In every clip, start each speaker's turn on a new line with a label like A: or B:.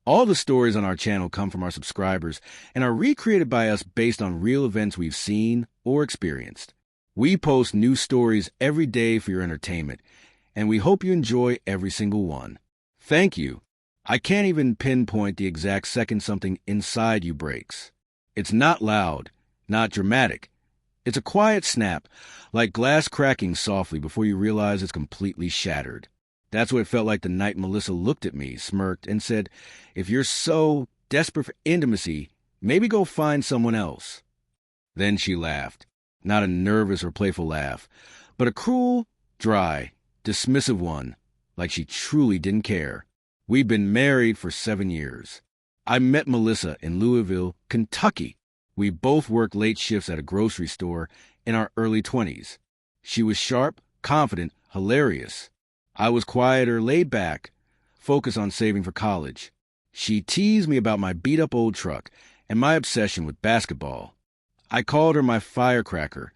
A: All the stories on our channel come from our subscribers and are recreated by us based on real events we've seen or experienced. We post new stories every day for your entertainment, and we hope you enjoy every single one. Thank you. I can't even pinpoint the exact second something inside you breaks. It's not loud, not dramatic. It's a quiet snap, like glass cracking softly before you realize it's completely shattered. That's what it felt like the night Melissa looked at me, smirked, and said, "If you're so desperate for intimacy, maybe go find someone else." Then she laughed. Not a nervous or playful laugh, but a cruel, dry, dismissive one, like she truly didn't care. We've been married for 7 years. I met Melissa in Louisville, Kentucky. We both worked late shifts at a grocery store in our early 20s. She was sharp, confident, hilarious. I was quieter, laid back, focused on saving for college. She teased me about my beat-up old truck and my obsession with basketball. I called her my firecracker.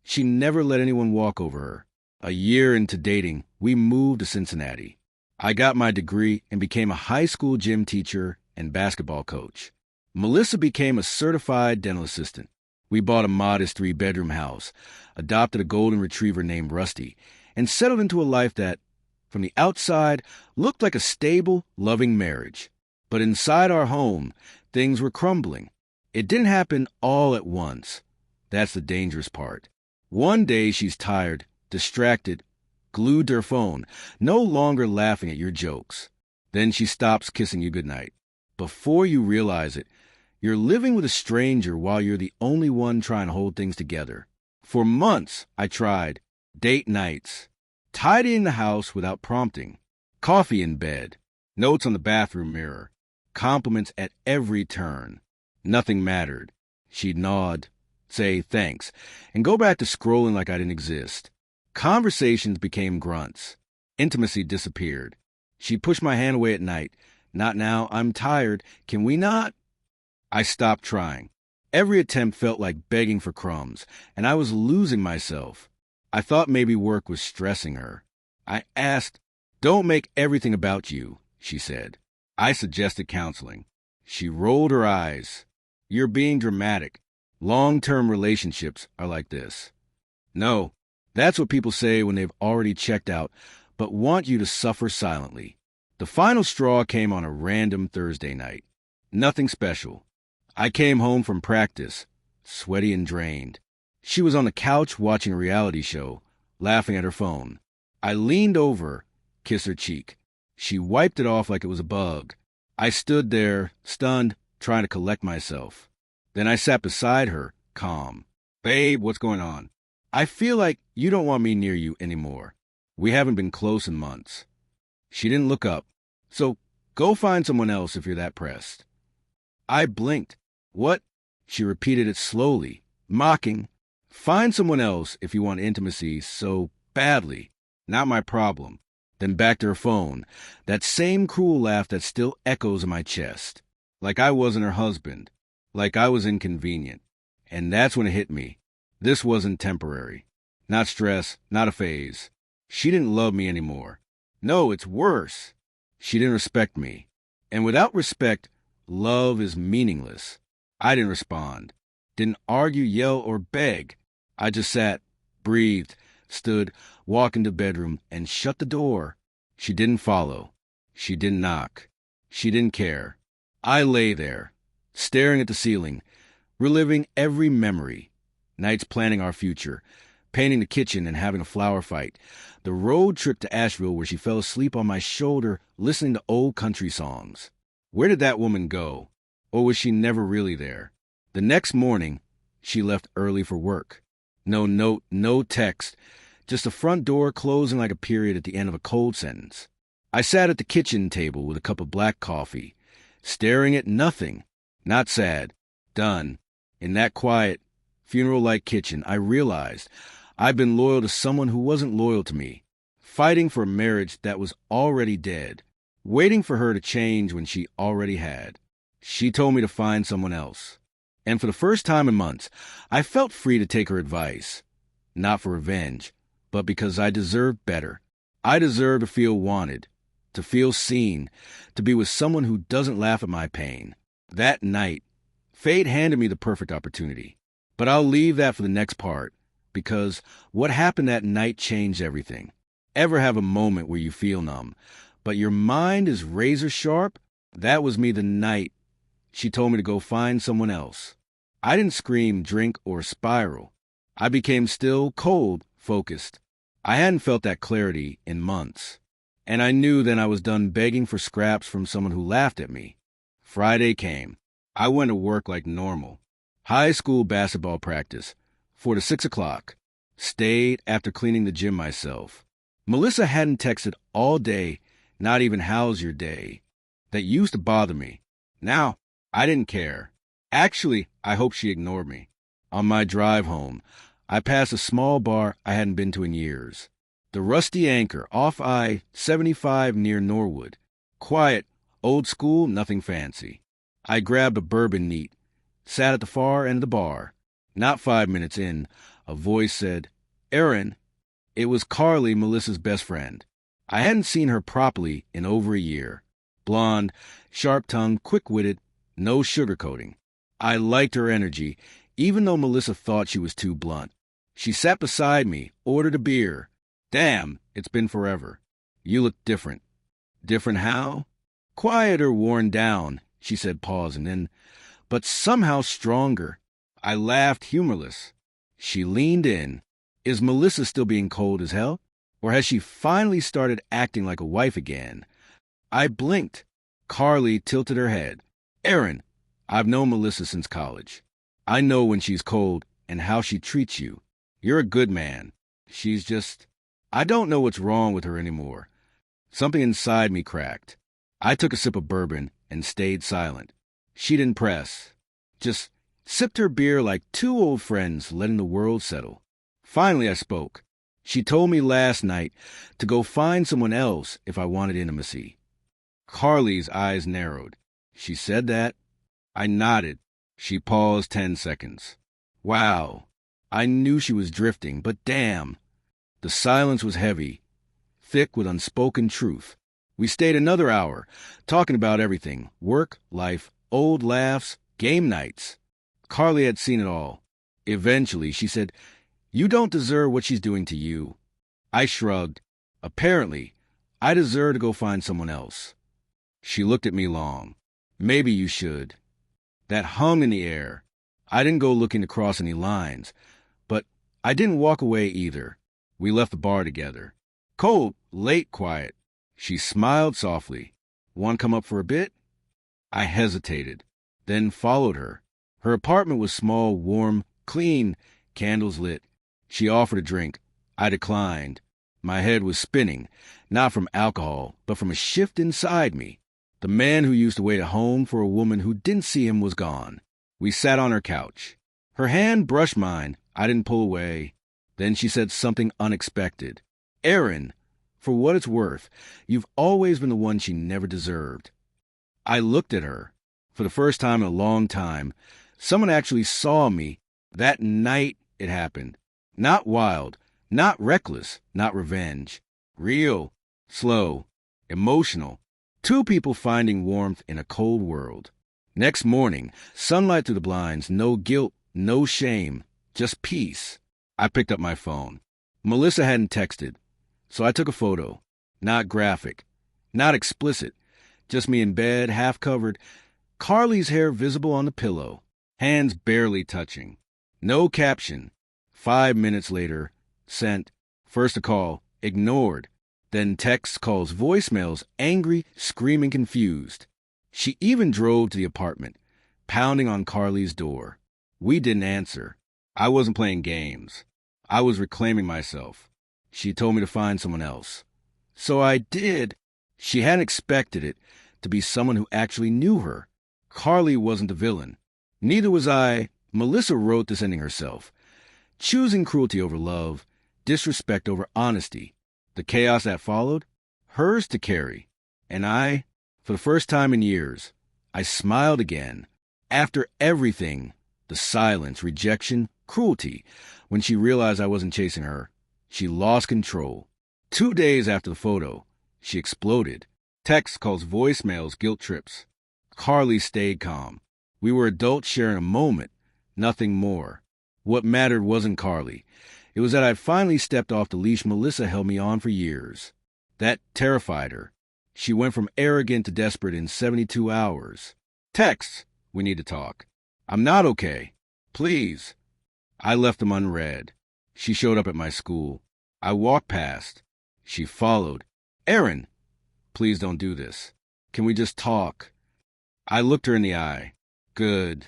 A: She never let anyone walk over her. A year into dating, we moved to Cincinnati. I got my degree and became a high school gym teacher and basketball coach. Melissa became a certified dental assistant. We bought a modest 3-bedroom house, adopted a golden retriever named Rusty, and settled into a life that, from the outside, looked like a stable, loving marriage. But inside our home, things were crumbling. It didn't happen all at once. That's the dangerous part. One day she's tired, distracted, glued to her phone, no longer laughing at your jokes. Then she stops kissing you goodnight. Before you realize it, you're living with a stranger while you're the only one trying to hold things together. For months, I tried. Date nights. Tidying the house without prompting. Coffee in bed. Notes on the bathroom mirror. Compliments at every turn. Nothing mattered. She'd nod, say thanks, and go back to scrolling like I didn't exist. Conversations became grunts. Intimacy disappeared. She'd push my hand away at night. "Not now, I'm tired. Can we not?" I stopped trying. Every attempt felt like begging for crumbs, and I was losing myself. I thought maybe work was stressing her. I asked, "Don't make everything about you," she said. I suggested counseling. She rolled her eyes. "You're being dramatic. Long-term relationships are like this." No, that's what people say when they've already checked out, but want you to suffer silently. The final straw came on a random Thursday night. Nothing special. I came home from practice, sweaty and drained. She was on the couch watching a reality show, laughing at her phone. I leaned over, kissed her cheek. She wiped it off like it was a bug. I stood there, stunned, trying to collect myself. Then I sat beside her, calm. "Babe, what's going on?" "I feel like you don't want me near you anymore. We haven't been close in months." She didn't look up. "So go find someone else if you're that pressed." I blinked. "What?" She repeated it slowly, mocking. "Find someone else if you want intimacy so badly. Not my problem." Then back to her phone, that same cruel laugh that still echoes in my chest. Like I wasn't her husband. Like I was inconvenient. And that's when it hit me. This wasn't temporary. Not stress, not a phase. She didn't love me anymore. No, it's worse. She didn't respect me. And without respect, love is meaningless. I didn't respond. Didn't argue, yell, or beg. I just sat, breathed, stood, walked into the bedroom, and shut the door. She didn't follow. She didn't knock. She didn't care. I lay there, staring at the ceiling, reliving every memory. Nights planning our future, painting the kitchen and having a flower fight. The road trip to Asheville where she fell asleep on my shoulder listening to old country songs. Where did that woman go? Or was she never really there? The next morning, she left early for work. No note, no text, just the front door closing like a period at the end of a cold sentence. I sat at the kitchen table with a cup of black coffee, staring at nothing. Not sad. Done. In that quiet, funeral-like kitchen, I realized I'd been loyal to someone who wasn't loyal to me, fighting for a marriage that was already dead, waiting for her to change when she already had. She told me to find someone else. And for the first time in months, I felt free to take her advice. Not for revenge, but because I deserved better. I deserved to feel wanted, to feel seen, to be with someone who doesn't laugh at my pain. That night, fate handed me the perfect opportunity. But I'll leave that for the next part, because what happened that night changed everything. Ever have a moment where you feel numb, but your mind is razor sharp? That was me the night she told me to go find someone else. I didn't scream, drink, or spiral. I became still, cold, focused. I hadn't felt that clarity in months. And I knew then I was done begging for scraps from someone who laughed at me. Friday came. I went to work like normal. High school basketball practice, 4 to 6 o'clock. Stayed after cleaning the gym myself. Melissa hadn't texted all day, not even how's your day. That used to bother me. Now, I didn't care. Actually, I hoped she ignored me. On my drive home, I passed a small bar I hadn't been to in years. The Rusty Anchor, off I-75 near Norwood. Quiet, old school, nothing fancy. I grabbed a bourbon neat, sat at the far end of the bar. Not 5 minutes in, a voice said, "Aaron." It was Carly, Melissa's best friend. I hadn't seen her properly in over a year. Blonde, sharp-tongued, quick-witted, no sugarcoating. I liked her energy, even though Melissa thought she was too blunt. She sat beside me, ordered a beer. "Damn, it's been forever. You look different." "Different how?" "Quieter, worn down," she said, pausing, then, "but somehow stronger." I laughed, humorless. She leaned in. Is Melissa still being cold as hell? Or has she finally started acting like a wife again? I blinked. Carly tilted her head. "Aaron, I've known Melissa since college. I know when she's cold and how she treats you. You're a good man. She's just... I don't know what's wrong with her anymore." Something inside me cracked. I took a sip of bourbon and stayed silent. She didn't press. Just sipped her beer like two old friends letting the world settle. Finally, I spoke. She told me last night to go find someone else if I wanted intimacy. Carly's eyes narrowed. She said that? I nodded. She paused 10 seconds. Wow. I knew she was drifting, but damn. The silence was heavy, thick with unspoken truth. We stayed another hour, talking about everything. Work, life, old laughs, game nights. Carly had seen it all. Eventually, she said, "You don't deserve what she's doing to you." I shrugged. Apparently, I deserve to go find someone else. She looked at me long. "Maybe you should." That hung in the air. I didn't go looking to cross any lines, but I didn't walk away either. We left the bar together. Cold, late, quiet. She smiled softly. "Want to come up for a bit?" I hesitated, then followed her. Her apartment was small, warm, clean, candles lit. She offered a drink. I declined. My head was spinning, not from alcohol, but from a shift inside me. The man who used to wait at home for a woman who didn't see him was gone. We sat on her couch. Her hand brushed mine. I didn't pull away. Then she said something unexpected. "Aaron, for what it's worth, you've always been the one she never deserved." I looked at her. For the first time in a long time, someone actually saw me. That night it happened. Not wild, not reckless, not revenge. Real, slow, emotional. Two people finding warmth in a cold world. Next morning, sunlight through the blinds, no guilt, no shame, just peace. I picked up my phone. Melissa hadn't texted, so I took a photo. Not graphic, not explicit, just me in bed, half covered, Carly's hair visible on the pillow, hands barely touching. No caption. 5 minutes later, sent. First a call, ignored. Then texts, calls, voicemails, angry, screaming, confused. She even drove to the apartment, pounding on Carly's door. We didn't answer. I wasn't playing games. I was reclaiming myself. She told me to find someone else. So I did. She hadn't expected it to be someone who actually knew her. Carly wasn't the villain. Neither was I. Melissa wrote this ending herself. Choosing cruelty over love, disrespect over honesty. The chaos that followed, hers to carry. And I, for the first time in years, I smiled again. After everything, the silence, rejection, cruelty, when she realized I wasn't chasing her, she lost control. 2 days after the photo, she exploded. Text calls, voicemails, guilt trips. Carly stayed calm. We were adults sharing a moment, nothing more. What mattered wasn't Carly. It was that I'd finally stepped off the leash Melissa held me on for years. That terrified her. She went from arrogant to desperate in 72 hours. Text, we need to talk. I'm not okay. Please. I left them unread. She showed up at my school. I walked past. She followed. Aaron, please don't do this. Can we just talk? I looked her in the eye. Good.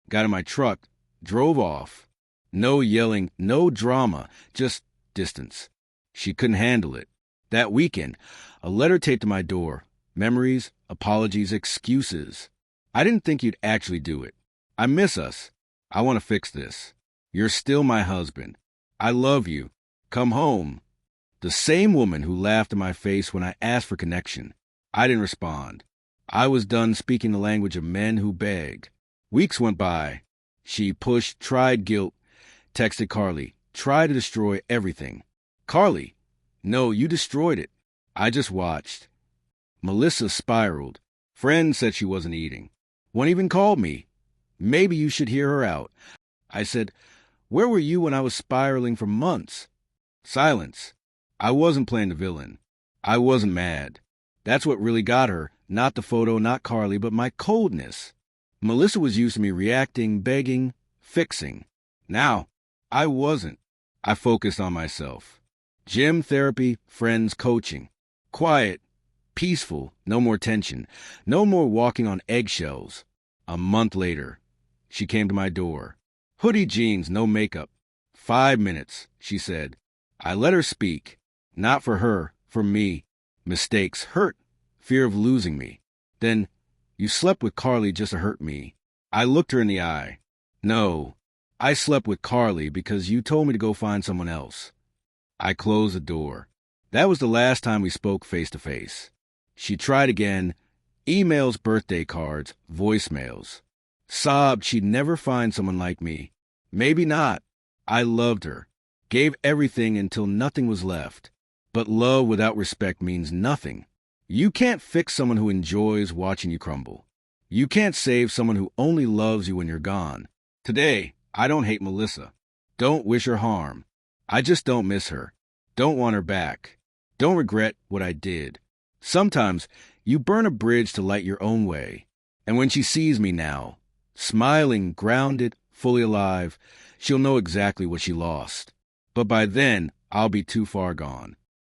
A: Got in my truck, drove off. No yelling, no drama, just distance. She couldn't handle it. That weekend, a letter taped to my door. Memories, apologies, excuses. I didn't think you'd actually do it. I miss us. I want to fix this. You're still my husband. I love you. Come home. The same woman who laughed in my face when I asked for connection. I didn't respond. I was done speaking the language of men who beg. Weeks went by. She pushed, tried guilt, texted Carly, tried to destroy everything. Carly, no, you destroyed it. I just watched. Melissa spiraled. Friends said she wasn't eating. One even called me. Maybe you should hear her out. I said, where were you when I was spiraling for months? Silence. I wasn't playing the villain. I wasn't mad. That's what really got her. Not the photo, not Carly, but my coldness. Melissa was used to me reacting, begging, fixing. Now, I wasn't. I focused on myself. Gym, therapy, friends, coaching. Quiet, peaceful, no more tension. No more walking on eggshells. A month later, she came to my door. Hoodie jeans, no makeup. 5 minutes, she said. I let her speak. Not for her, for me. Mistakes, hurt, fear of losing me. Then, you slept with Carly just to hurt me. I looked her in the eye. No, I slept with Carly because you told me to go find someone else. I closed the door. That was the last time we spoke face to face. She tried again. Emails, birthday cards, voicemails. Sobbed she'd never find someone like me. Maybe not. I loved her. Gave everything until nothing was left. But love without respect means nothing. You can't fix someone who enjoys watching you crumble. You can't save someone who only loves you when you're gone. Today, I don't hate Melissa. Don't wish her harm. I just don't miss her. Don't want her back. Don't regret what I did. Sometimes you burn a bridge to light your own way. And when she sees me now, smiling, grounded, fully alive, she'll know exactly what she lost. But by then, I'll be too far gone.